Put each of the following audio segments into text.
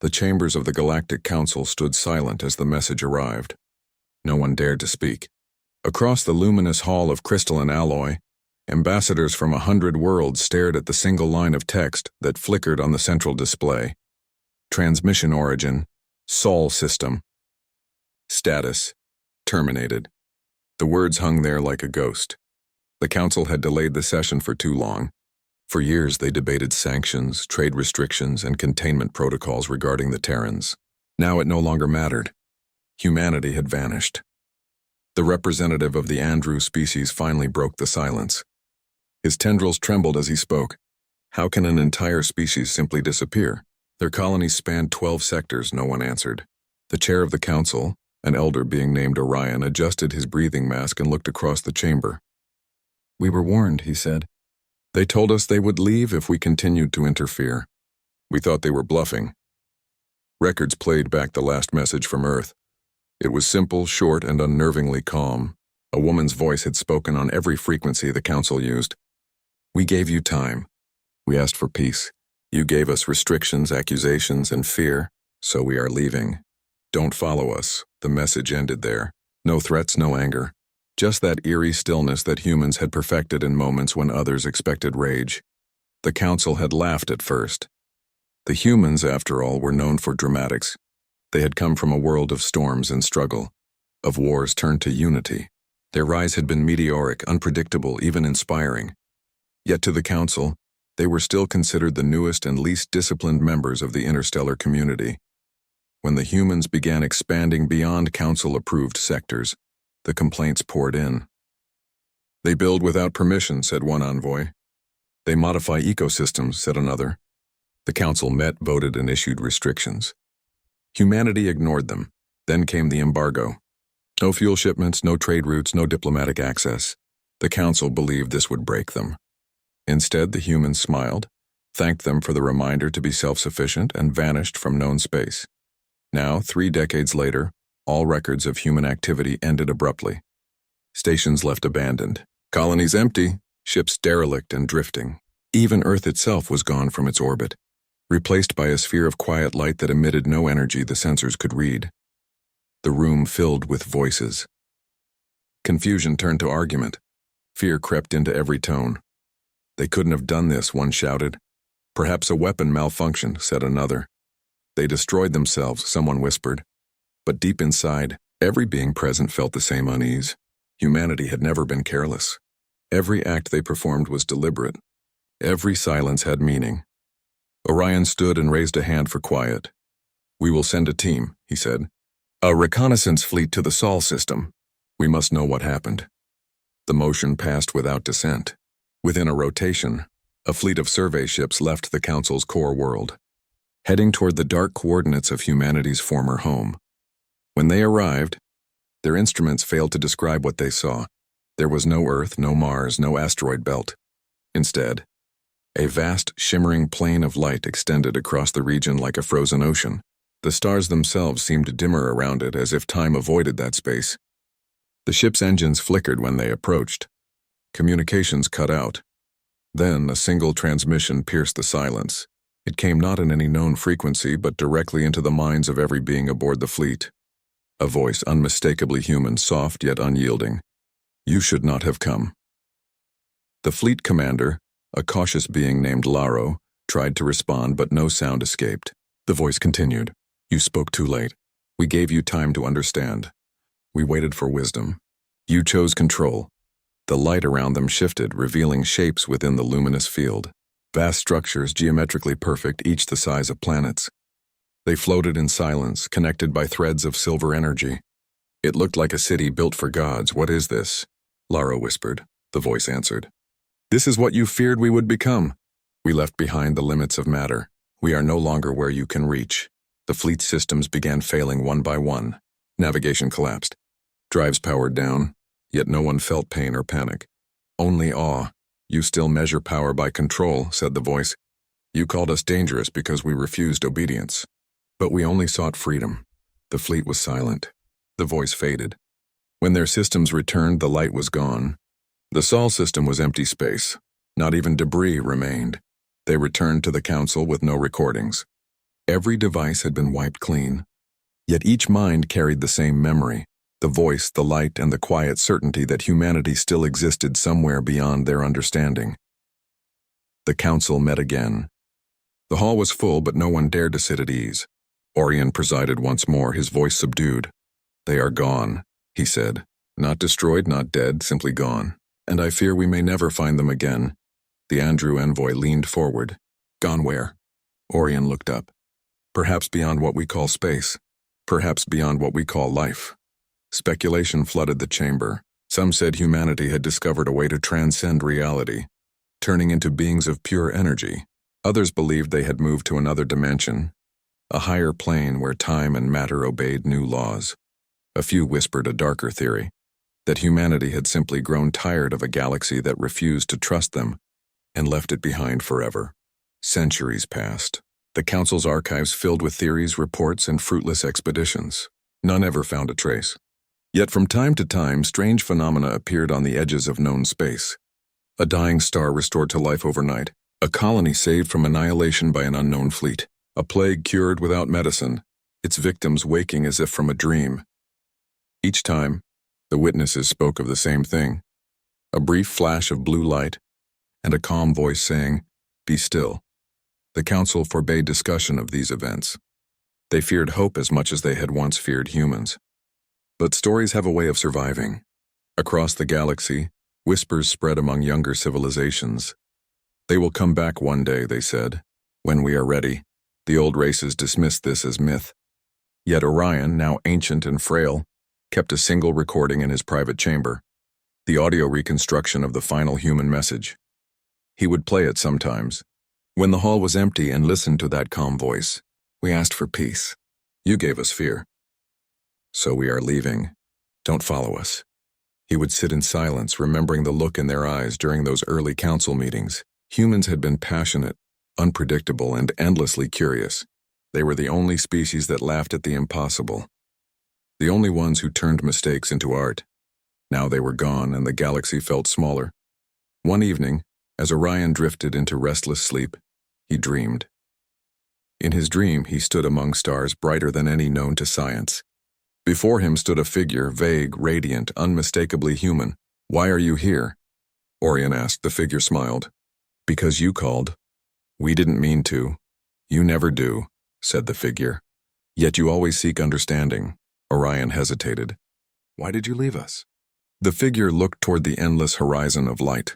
The chambers of the Galactic Council stood silent as the message arrived. No one dared to speak. Across the luminous hall of crystal and alloy, ambassadors from 100 worlds stared at the single line of text that flickered on the central display. Transmission origin, Sol system. Status, terminated. The words hung there like a ghost. The Council had delayed the session for too long. For years they debated sanctions, trade restrictions, and containment protocols regarding the Terrans. Now it no longer mattered. Humanity had vanished. The representative of the Andrew species finally broke the silence. His tendrils trembled as he spoke. How can an entire species simply disappear? Their colonies spanned 12 sectors, no one answered. The chair of the council, an elder being named Orion, adjusted his breathing mask and looked across the chamber. "We were warned," he said. "They told us they would leave if we continued to interfere. We thought they were bluffing." Records played back the last message from Earth. It was simple, short, and unnervingly calm. A woman's voice had spoken on every frequency the council used. "We gave you time. We asked for peace. You gave us restrictions, accusations, and fear, so we are leaving. Don't follow us." The message ended there. No threats, no anger. Just that eerie stillness that humans had perfected in moments when others expected rage. The council had laughed at first. The humans, after all, were known for dramatics. They had come from a world of storms and struggle, of wars turned to unity. Their rise had been meteoric, unpredictable, even inspiring. Yet to the council, they were still considered the newest and least disciplined members of the interstellar community. When the humans began expanding beyond council-approved sectors, the complaints poured in. "They build without permission," said one envoy. "They modify ecosystems," said another. The council met, voted, and issued restrictions. Humanity ignored them. Then came the embargo. No fuel shipments, no trade routes, no diplomatic access. The council believed this would break them. Instead, the humans smiled, thanked them for the reminder to be self-sufficient, and vanished from known space. Now, 3 decades later, all records of human activity ended abruptly. Stations left abandoned, colonies empty, ships derelict and drifting. Even Earth itself was gone from its orbit, replaced by a sphere of quiet light that emitted no energy the sensors could read. The room filled with voices. Confusion turned to argument. Fear crept into every tone. "They couldn't have done this," one shouted. "Perhaps a weapon malfunctioned," said another. "They destroyed themselves," someone whispered. But deep inside, every being present felt the same unease. Humanity had never been careless. Every act they performed was deliberate. Every silence had meaning. Orion stood and raised a hand for quiet. "We will send a team," he said. "A reconnaissance fleet to the Sol system. We must know what happened." The motion passed without dissent. Within a rotation, a fleet of survey ships left the Council's core world, heading toward the dark coordinates of humanity's former home. When they arrived, their instruments failed to describe what they saw. There was no Earth, no Mars, no asteroid belt. Instead, a vast, shimmering plain of light extended across the region like a frozen ocean. The stars themselves seemed dimmer around it, as if time avoided that space. The ship's engines flickered when they approached. Communications cut out. Then a single transmission pierced the silence. It came not in any known frequency, but directly into the minds of every being aboard the fleet. A voice unmistakably human, soft yet unyielding. "You should not have come." The fleet commander, a cautious being named Laro, tried to respond, but no sound escaped. The voice continued. "You spoke too late. We gave you time to understand. We waited for wisdom. You chose control." The light around them shifted, revealing shapes within the luminous field. Vast structures, geometrically perfect, each the size of planets. They floated in silence, connected by threads of silver energy. "It looked like a city built for gods. What is this?" Lara whispered. The voice answered. "This is what you feared we would become. We left behind the limits of matter. We are no longer where you can reach." The fleet systems began failing one by one. Navigation collapsed. Drives powered down, yet no one felt pain or panic. Only awe. "You still measure power by control," said the voice. "You called us dangerous because we refused obedience. But we only sought freedom." The fleet was silent. The voice faded. When their systems returned, the light was gone. The Sol system was empty space. Not even debris remained. They returned to the council with no recordings. Every device had been wiped clean. Yet each mind carried the same memory, the voice, the light, and the quiet certainty that humanity still existed somewhere beyond their understanding. The council met again. The hall was full, but no one dared to sit at ease. Orion presided once more, his voice subdued. "They are gone," he said. "Not destroyed, not dead, simply gone. And I fear we may never find them again." The Andrew envoy leaned forward. "Gone where?" Orion looked up. "Perhaps beyond what we call space. Perhaps beyond what we call life." Speculation flooded the chamber. Some said humanity had discovered a way to transcend reality, turning into beings of pure energy. Others believed they had moved to another dimension, a higher plane where time and matter obeyed new laws. A few whispered a darker theory, that humanity had simply grown tired of a galaxy that refused to trust them and left it behind forever. Centuries passed. The Council's archives filled with theories, reports, and fruitless expeditions. None ever found a trace. Yet from time to time, strange phenomena appeared on the edges of known space. A dying star restored to life overnight, a colony saved from annihilation by an unknown fleet, a plague cured without medicine, its victims waking as if from a dream. Each time, the witnesses spoke of the same thing, a brief flash of blue light, and a calm voice saying, "Be still." The Council forbade discussion of these events. They feared hope as much as they had once feared humans. But stories have a way of surviving. Across the galaxy, whispers spread among younger civilizations. "They will come back one day," they said, "when we are ready." The old races dismissed this as myth. Yet Orion, now ancient and frail, kept a single recording in his private chamber, the audio reconstruction of the final human message. He would play it sometimes, when the hall was empty, and listened to that calm voice. "We asked for peace. You gave us fear. So we are leaving. Don't follow us." He would sit in silence, remembering the look in their eyes during those early council meetings. Humans had been passionate, unpredictable, and endlessly curious. They were the only species that laughed at the impossible. The only ones who turned mistakes into art. Now they were gone, and the galaxy felt smaller. One evening, as Orion drifted into restless sleep, he dreamed. In his dream, he stood among stars brighter than any known to science. Before him stood a figure, vague, radiant, unmistakably human. "Why are you here?" Orion asked. The figure smiled. "Because you called. We didn't mean to. You never do," said the figure. "Yet you always seek understanding." Orion hesitated. "Why did you leave us?" The figure looked toward the endless horizon of light.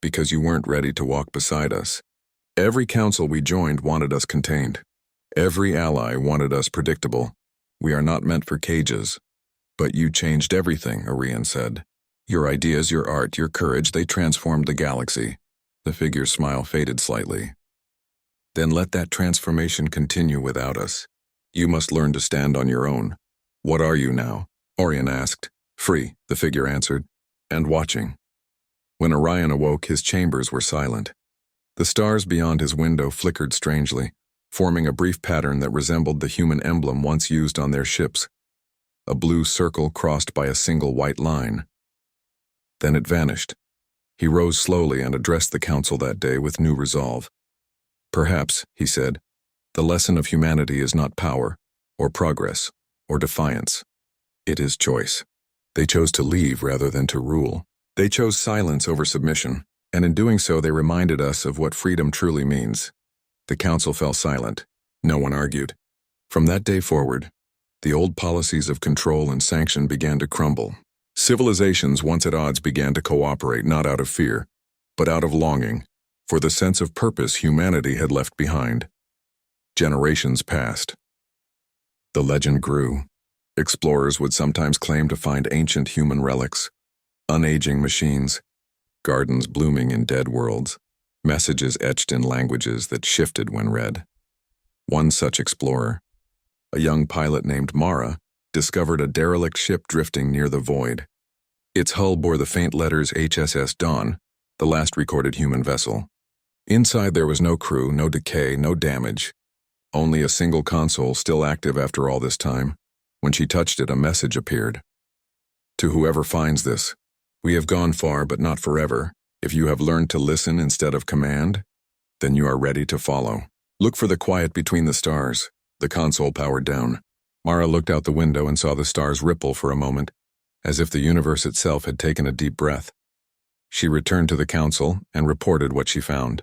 "Because you weren't ready to walk beside us. Every council we joined wanted us contained. Every ally wanted us predictable. We are not meant for cages." "But you changed everything," Orion said. "Your ideas, your art, your courage, they transformed the galaxy." The figure's smile faded slightly. "Then let that transformation continue without us. You must learn to stand on your own." "What are you now?" Orion asked. "Free," the figure answered, "and watching." When Orion awoke, his chambers were silent. The stars beyond his window flickered strangely, forming a brief pattern that resembled the human emblem once used on their ships, a blue circle crossed by a single white line. Then it vanished. He rose slowly and addressed the council that day with new resolve. "Perhaps," he said, "the lesson of humanity is not power, or progress, or defiance. It is choice." They chose to leave rather than to rule. They chose silence over submission, and in doing so they reminded us of what freedom truly means. The council fell silent. No one argued. From that day forward, the old policies of control and sanction began to crumble. Civilizations once at odds began to cooperate, not out of fear, but out of longing, for the sense of purpose humanity had left behind. Generations passed. The legend grew. Explorers would sometimes claim to find ancient human relics, unaging machines, gardens blooming in dead worlds, messages etched in languages that shifted when read. One such explorer, a young pilot named Mara, discovered a derelict ship drifting near the void. Its hull bore the faint letters HSS Dawn, the last recorded human vessel. Inside there was no crew, no decay, no damage. Only a single console still active after all this time. When she touched it, a message appeared. "To whoever finds this, we have gone far but not forever. If you have learned to listen instead of command, then you are ready to follow. Look for the quiet between the stars. The console powered down. Mara looked out the window and saw the stars ripple for a moment, as if the universe itself had taken a deep breath. She returned to the council and reported what she found.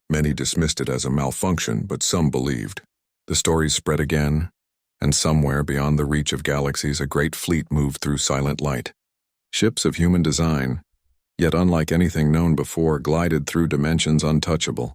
Many dismissed it as a malfunction, but some believed. The stories spread again, and somewhere beyond the reach of galaxies a great fleet moved through silent light. Ships of human design, yet unlike anything known before, glided through dimensions untouchable.